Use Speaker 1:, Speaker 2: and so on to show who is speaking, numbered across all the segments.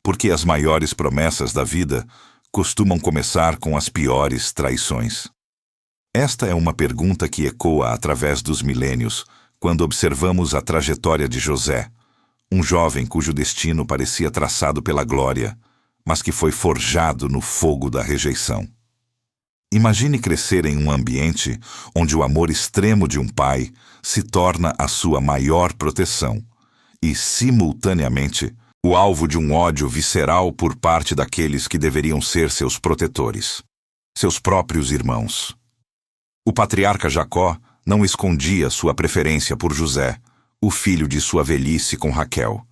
Speaker 1: porque as maiores promessas da vida costumam começar com as piores traições. Esta é uma pergunta que ecoa através dos milênios quando observamos a trajetória de José, um jovem cujo destino parecia traçado pela glória, mas que foi forjado no fogo da rejeição. Imagine crescer em um ambiente onde o amor extremo de um pai se torna a sua maior proteção e, simultaneamente, o alvo de um ódio visceral por parte daqueles que deveriam ser seus protetores, seus próprios irmãos. O patriarca Jacó não escondia sua preferência por José, o filho de sua velhice com Raquel.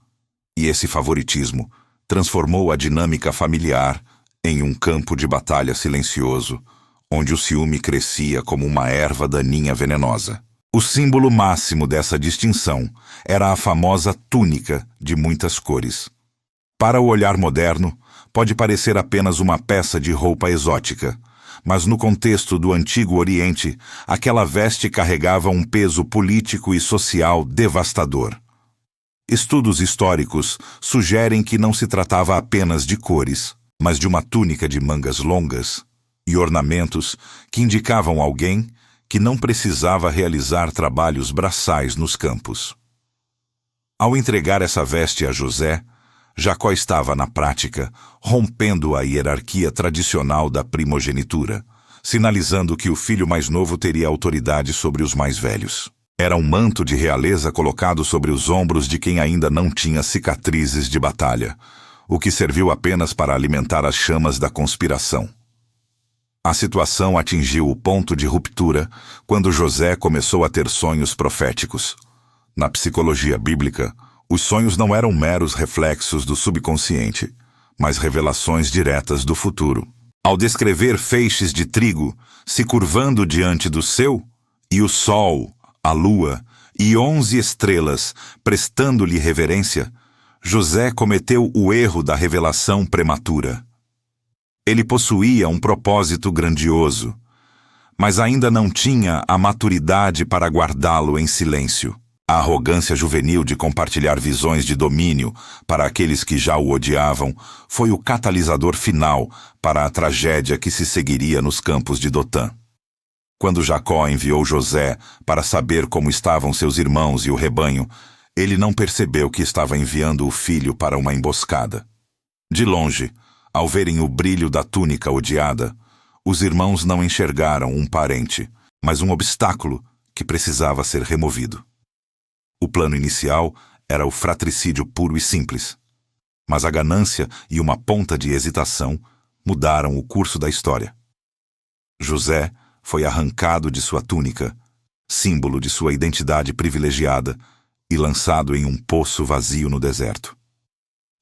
Speaker 1: E esse favoritismo transformou a dinâmica familiar em um campo de batalha silencioso, onde o ciúme crescia como uma erva daninha venenosa. O símbolo máximo dessa distinção era a famosa túnica de muitas cores. Para o olhar moderno, pode parecer apenas uma peça de roupa exótica, mas no contexto do Antigo Oriente, aquela veste carregava um peso político e social devastador. Estudos históricos sugerem que não se tratava apenas de cores, mas de uma túnica de mangas longas e ornamentos que indicavam alguém que não precisava realizar trabalhos braçais nos campos. Ao entregar essa veste a José, Jacó estava, na prática, rompendo a hierarquia tradicional da primogenitura, sinalizando que o filho mais novo teria autoridade sobre os mais velhos. Era um manto de realeza colocado sobre os ombros de quem ainda não tinha cicatrizes de batalha, o que serviu apenas para alimentar as chamas da conspiração. A situação atingiu o ponto de ruptura quando José começou a ter sonhos proféticos. Na psicologia bíblica, os sonhos não eram meros reflexos do subconsciente, mas revelações diretas do futuro. Ao descrever feixes de trigo se curvando diante do céu, e o sol, a lua e 11 estrelas prestando-lhe reverência, José cometeu o erro da revelação prematura. Ele possuía um propósito grandioso, mas ainda não tinha a maturidade para guardá-lo em silêncio. A arrogância juvenil de compartilhar visões de domínio para aqueles que já o odiavam foi o catalisador final para a tragédia que se seguiria nos campos de Dotã. Quando Jacó enviou José para saber como estavam seus irmãos e o rebanho, ele não percebeu que estava enviando o filho para uma emboscada. De longe, ao verem o brilho da túnica odiada, os irmãos não enxergaram um parente, mas um obstáculo que precisava ser removido. O plano inicial era o fratricídio puro e simples, mas a ganância e uma ponta de hesitação mudaram o curso da história. José foi arrancado de sua túnica, símbolo de sua identidade privilegiada, e lançado em um poço vazio no deserto.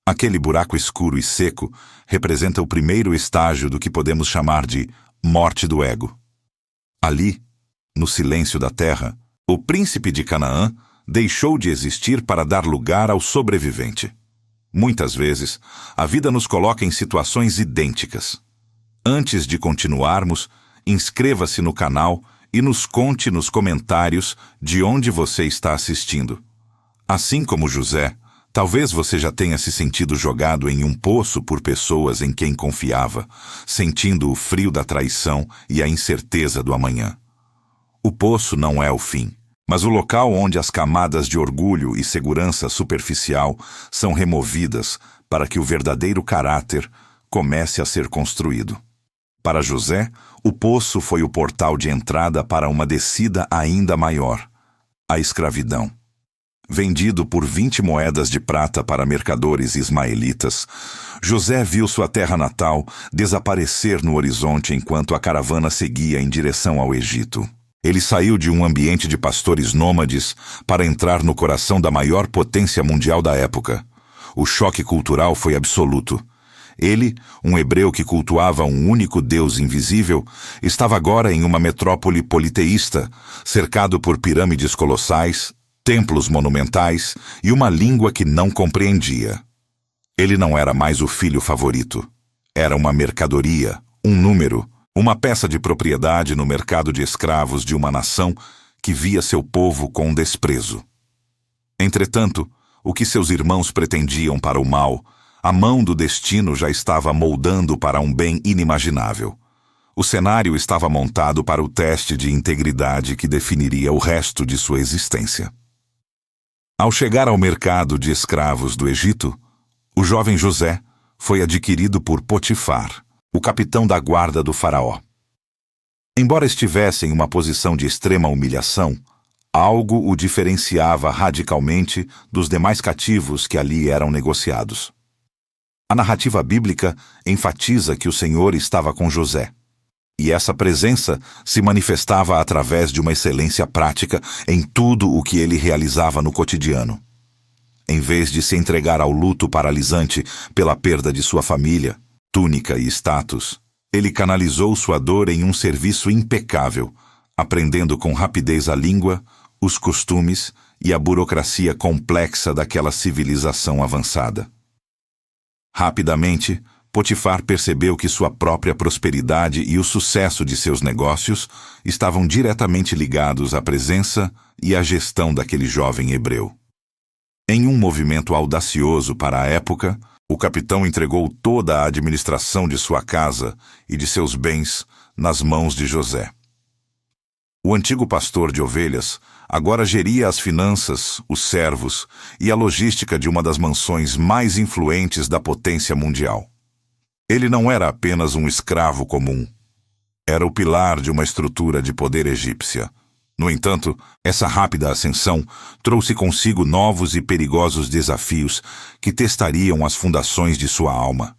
Speaker 1: Aquele buraco escuro e seco representa o primeiro estágio do que podemos chamar de morte do ego. Ali, no silêncio da terra, o príncipe de Canaã deixou de existir para dar lugar ao sobrevivente. Muitas vezes, a vida nos coloca em situações idênticas. Antes de continuarmos, inscreva-se no canal e nos conte nos comentários de onde você está assistindo. Assim como José, talvez você já tenha se sentido jogado em um poço por pessoas em quem confiava, sentindo o frio da traição e a incerteza do amanhã. O poço não é o fim, mas o local onde as camadas de orgulho e segurança superficial são removidas para que o verdadeiro caráter comece a ser construído. Para José, o poço foi o portal de entrada para uma descida ainda maior, a escravidão. Vendido por 20 moedas de prata para mercadores ismaelitas, José viu sua terra natal desaparecer no horizonte enquanto a caravana seguia em direção ao Egito. Ele saiu de um ambiente de pastores nômades para entrar no coração da maior potência mundial da época. O choque cultural foi absoluto. Ele, um hebreu que cultuava um único Deus invisível, estava agora em uma metrópole politeísta, cercado por pirâmides colossais, templos monumentais e uma língua que não compreendia. Ele não era mais o filho favorito. Era uma mercadoria, um número, uma peça de propriedade no mercado de escravos de uma nação que via seu povo com desprezo. Entretanto, o que seus irmãos pretendiam para o mal, A mão do destino já estava moldando para um bem inimaginável. O cenário estava montado para o teste de integridade que definiria o resto de sua existência. Ao chegar ao mercado de escravos do Egito, o jovem José foi adquirido por Potifar, o capitão da guarda do faraó. Embora estivesse em uma posição de extrema humilhação, algo o diferenciava radicalmente dos demais cativos que ali eram negociados. A narrativa bíblica enfatiza que o Senhor estava com José, e essa presença se manifestava através de uma excelência prática em tudo o que ele realizava no cotidiano. Em vez de se entregar ao luto paralisante pela perda de sua família, túnica e status, ele canalizou sua dor em um serviço impecável, aprendendo com rapidez a língua, os costumes e a burocracia complexa daquela civilização avançada. Rapidamente, Potifar percebeu que sua própria prosperidade e o sucesso de seus negócios estavam diretamente ligados à presença e à gestão daquele jovem hebreu. Em um movimento audacioso para a época, o capitão entregou toda a administração de sua casa e de seus bens nas mãos de José. O antigo pastor de ovelhas agora geria as finanças, os servos e a logística de uma das mansões mais influentes da potência mundial. Ele não era apenas um escravo comum. Era o pilar de uma estrutura de poder egípcia. No entanto, essa rápida ascensão trouxe consigo novos e perigosos desafios que testariam as fundações de sua alma.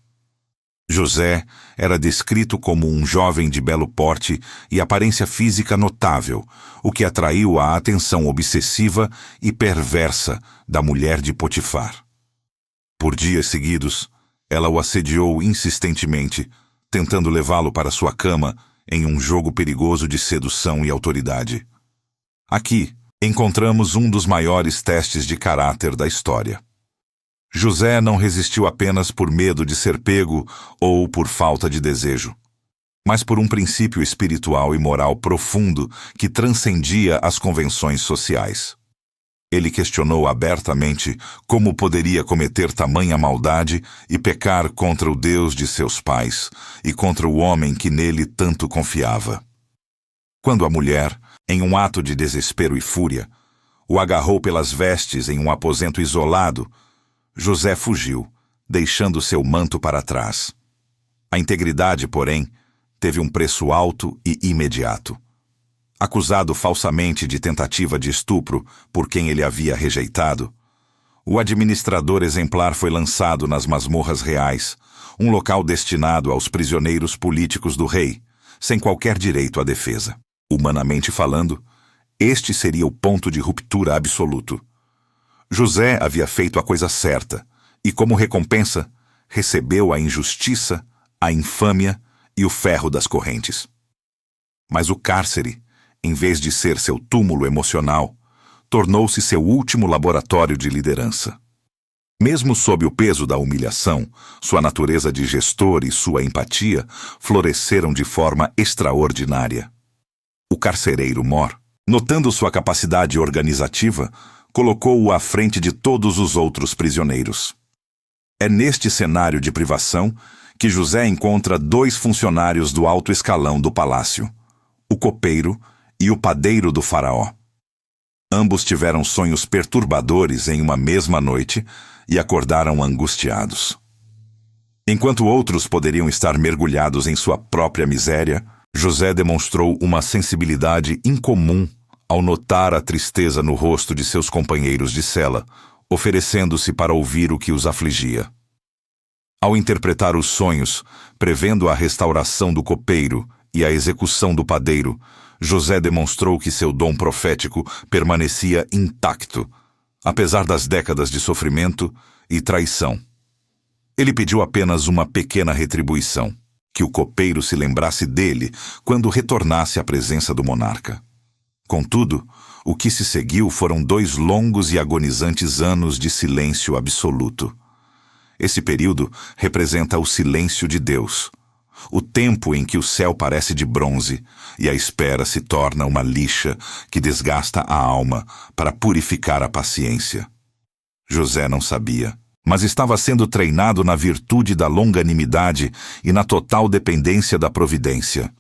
Speaker 1: José era descrito como um jovem de belo porte e aparência física notável, o que atraiu a atenção obsessiva e perversa da mulher de Potifar. Por dias seguidos, ela o assediou insistentemente, tentando levá-lo para sua cama em um jogo perigoso de sedução e autoridade. Aqui, encontramos um dos maiores testes de caráter da história. José não resistiu apenas por medo de ser pego ou por falta de desejo, mas por um princípio espiritual e moral profundo que transcendia as convenções sociais. Ele questionou abertamente como poderia cometer tamanha maldade e pecar contra o Deus de seus pais e contra o homem que nele tanto confiava. Quando a mulher, em um ato de desespero e fúria, o agarrou pelas vestes em um aposento isolado, José fugiu, deixando seu manto para trás. A integridade, porém, teve um preço alto e imediato. Acusado falsamente de tentativa de estupro por quem ele havia rejeitado, o administrador exemplar foi lançado nas masmorras reais, um local destinado aos prisioneiros políticos do rei, sem qualquer direito à defesa. Humanamente falando, este seria o ponto de ruptura absoluto. José havia feito a coisa certa e, como recompensa, recebeu a injustiça, a infâmia e o ferro das correntes. Mas o cárcere, em vez de ser seu túmulo emocional, tornou-se seu último laboratório de liderança. Mesmo sob o peso da humilhação, sua natureza de gestor e sua empatia floresceram de forma extraordinária. O carcereiro Mor, notando sua capacidade organizativa, colocou-o à frente de todos os outros prisioneiros. É neste cenário de privação que José encontra dois funcionários do alto escalão do palácio, o copeiro e o padeiro do faraó. Ambos tiveram sonhos perturbadores em uma mesma noite e acordaram angustiados. Enquanto outros poderiam estar mergulhados em sua própria miséria, José demonstrou uma sensibilidade incomum ao notar a tristeza no rosto de seus companheiros de cela, oferecendo-se para ouvir o que os afligia. Ao interpretar os sonhos, prevendo a restauração do copeiro e a execução do padeiro, José demonstrou que seu dom profético permanecia intacto, apesar das décadas de sofrimento e traição. Ele pediu apenas uma pequena retribuição, que o copeiro se lembrasse dele quando retornasse à presença do monarca. Contudo, o que se seguiu foram 2 longos e agonizantes anos de silêncio absoluto. Esse período representa o silêncio de Deus, o tempo em que o céu parece de bronze e a espera se torna uma lixa que desgasta a alma para purificar a paciência. José não sabia, mas estava sendo treinado na virtude da longanimidade e na total dependência da providência.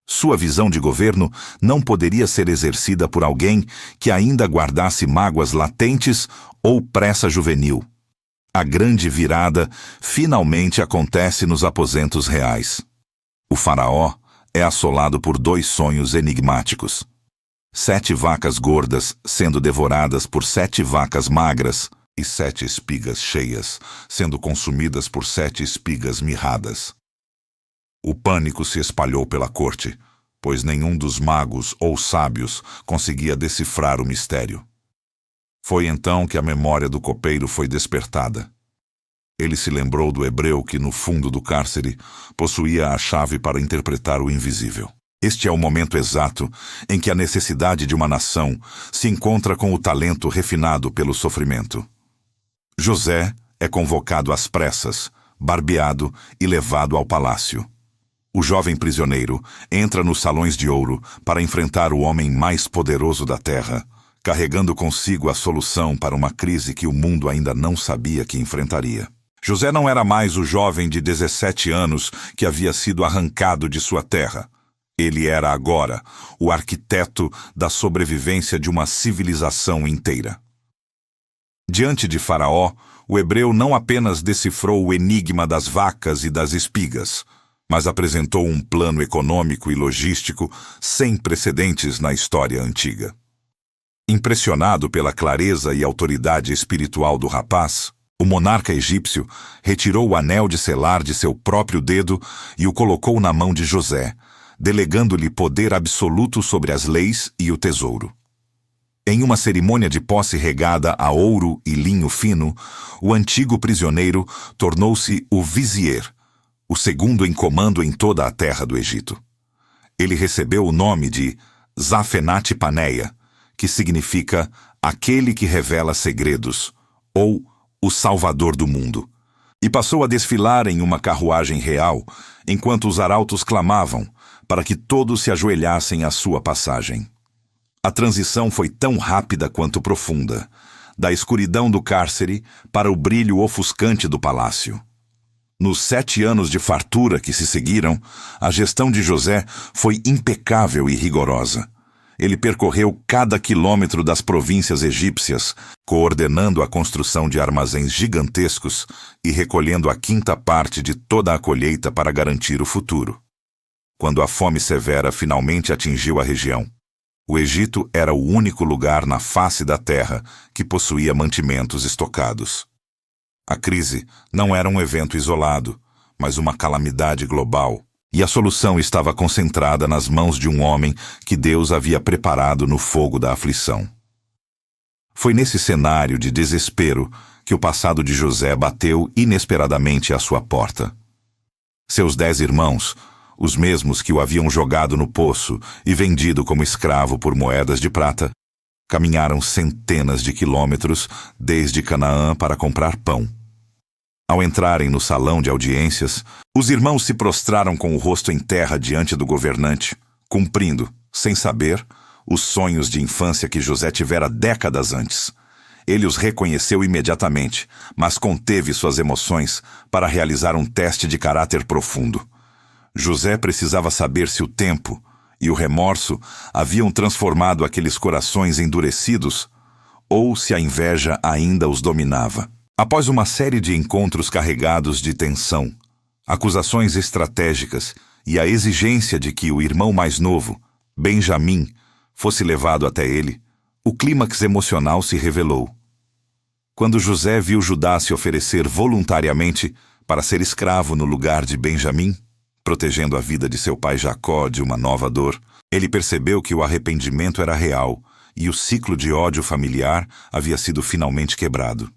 Speaker 1: Sua visão de governo não poderia ser exercida por alguém que ainda guardasse mágoas latentes ou pressa juvenil. A grande virada finalmente acontece nos aposentos reais. O faraó é assolado por 2 sonhos enigmáticos. 7 vacas gordas sendo devoradas por 7 vacas magras e 7 espigas cheias sendo consumidas por 7 espigas mirradas. O pânico se espalhou pela corte, pois nenhum dos magos ou sábios conseguia decifrar o mistério. Foi então que a memória do copeiro foi despertada. Ele se lembrou do hebreu que, no fundo do cárcere, possuía a chave para interpretar o invisível. Este é o momento exato em que a necessidade de uma nação se encontra com o talento refinado pelo sofrimento. José é convocado às pressas, barbeado e levado ao palácio. O jovem prisioneiro entra nos salões de ouro para enfrentar o homem mais poderoso da terra, carregando consigo a solução para uma crise que o mundo ainda não sabia que enfrentaria. José não era mais o jovem de 17 anos que havia sido arrancado de sua terra. Ele era agora o arquiteto da sobrevivência de uma civilização inteira. Diante de Faraó, o hebreu não apenas decifrou o enigma das vacas e das espigas, mas apresentou um plano econômico e logístico sem precedentes na história antiga. Impressionado pela clareza e autoridade espiritual do rapaz, o monarca egípcio retirou o anel de selar de seu próprio dedo e o colocou na mão de José, delegando-lhe poder absoluto sobre as leis e o tesouro. Em uma cerimônia de posse regada a ouro e linho fino, o antigo prisioneiro tornou-se o vizier, o segundo em comando em toda a terra do Egito. Ele recebeu o nome de Zafenate-Paneia, que significa aquele que revela segredos, ou o Salvador do mundo, e passou a desfilar em uma carruagem real, enquanto os arautos clamavam para que todos se ajoelhassem à sua passagem. A transição foi tão rápida quanto profunda, da escuridão do cárcere para o brilho ofuscante do palácio. Nos 7 anos de fartura que se seguiram, a gestão de José foi impecável e rigorosa. Ele percorreu cada quilômetro das províncias egípcias, coordenando a construção de armazéns gigantescos e recolhendo a 5ª parte de toda a colheita para garantir o futuro. Quando a fome severa finalmente atingiu a região, o Egito era o único lugar na face da terra que possuía mantimentos estocados. A crise não era um evento isolado, mas uma calamidade global, e a solução estava concentrada nas mãos de um homem que Deus havia preparado no fogo da aflição. Foi nesse cenário de desespero que o passado de José bateu inesperadamente à sua porta. Seus 10 irmãos, os mesmos que o haviam jogado no poço e vendido como escravo por moedas de prata, caminharam centenas de quilômetros desde Canaã para comprar pão. Ao entrarem no salão de audiências, os irmãos se prostraram com o rosto em terra diante do governante, cumprindo, sem saber, os sonhos de infância que José tivera décadas antes. Ele os reconheceu imediatamente, mas conteve suas emoções para realizar um teste de caráter profundo. José precisava saber se o tempo e o remorso haviam transformado aqueles corações endurecidos ou se a inveja ainda os dominava. Após uma série de encontros carregados de tensão, acusações estratégicas e a exigência de que o irmão mais novo, Benjamim, fosse levado até ele, o clímax emocional se revelou. Quando José viu Judá se oferecer voluntariamente para ser escravo no lugar de Benjamim, protegendo a vida de seu pai Jacó de uma nova dor, ele percebeu que o arrependimento era real e o ciclo de ódio familiar havia sido finalmente quebrado.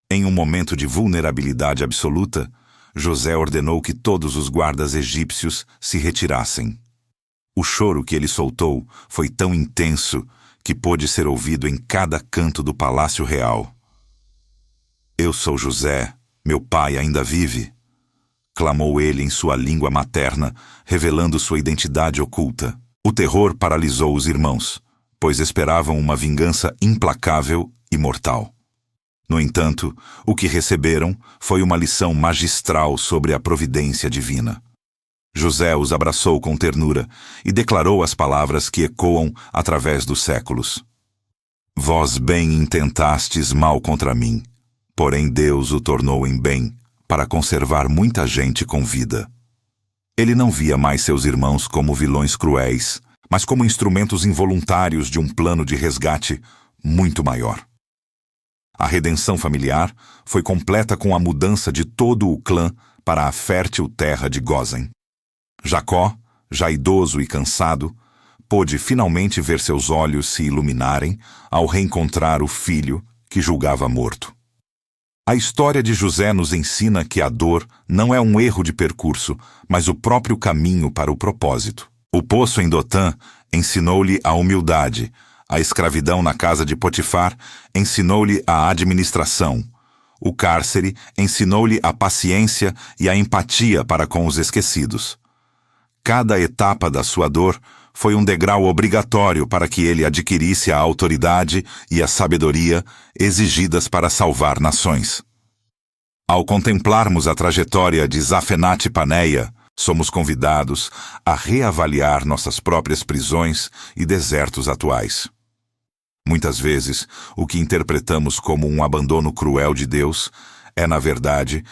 Speaker 1: Em um momento de vulnerabilidade absoluta, José ordenou que todos os guardas egípcios se retirassem. O choro que ele soltou foi tão intenso que pôde ser ouvido em cada canto do palácio real. "Eu sou José, meu pai ainda vive", clamou ele em sua língua materna, revelando sua identidade oculta. O terror paralisou os irmãos, pois esperavam uma vingança implacável e mortal. No entanto, o que receberam foi uma lição magistral sobre a providência divina. José os abraçou com ternura e declarou as palavras que ecoam através dos séculos. Vós bem intentastes mal contra mim, porém Deus o tornou em bem, para conservar muita gente com vida. Ele não via mais seus irmãos como vilões cruéis, mas como instrumentos involuntários de um plano de resgate muito maior. A redenção familiar foi completa com a mudança de todo o clã para a fértil terra de Gósen. Jacó, já idoso e cansado, pôde finalmente ver seus olhos se iluminarem ao reencontrar o filho que julgava morto. A história de José nos ensina que a dor não é um erro de percurso, mas o próprio caminho para o propósito. O poço em Dotã ensinou-lhe a humildade, a escravidão na casa de Potifar ensinou-lhe a administração, o cárcere ensinou-lhe a paciência e a empatia para com os esquecidos. Cada etapa da sua dor foi um degrau obrigatório para que ele adquirisse a autoridade e a sabedoria exigidas para salvar nações. Ao contemplarmos a trajetória de Zafenate Paneia, somos convidados a reavaliar nossas próprias prisões e desertos atuais. Muitas vezes, o que interpretamos como um abandono cruel de Deus é, na verdade,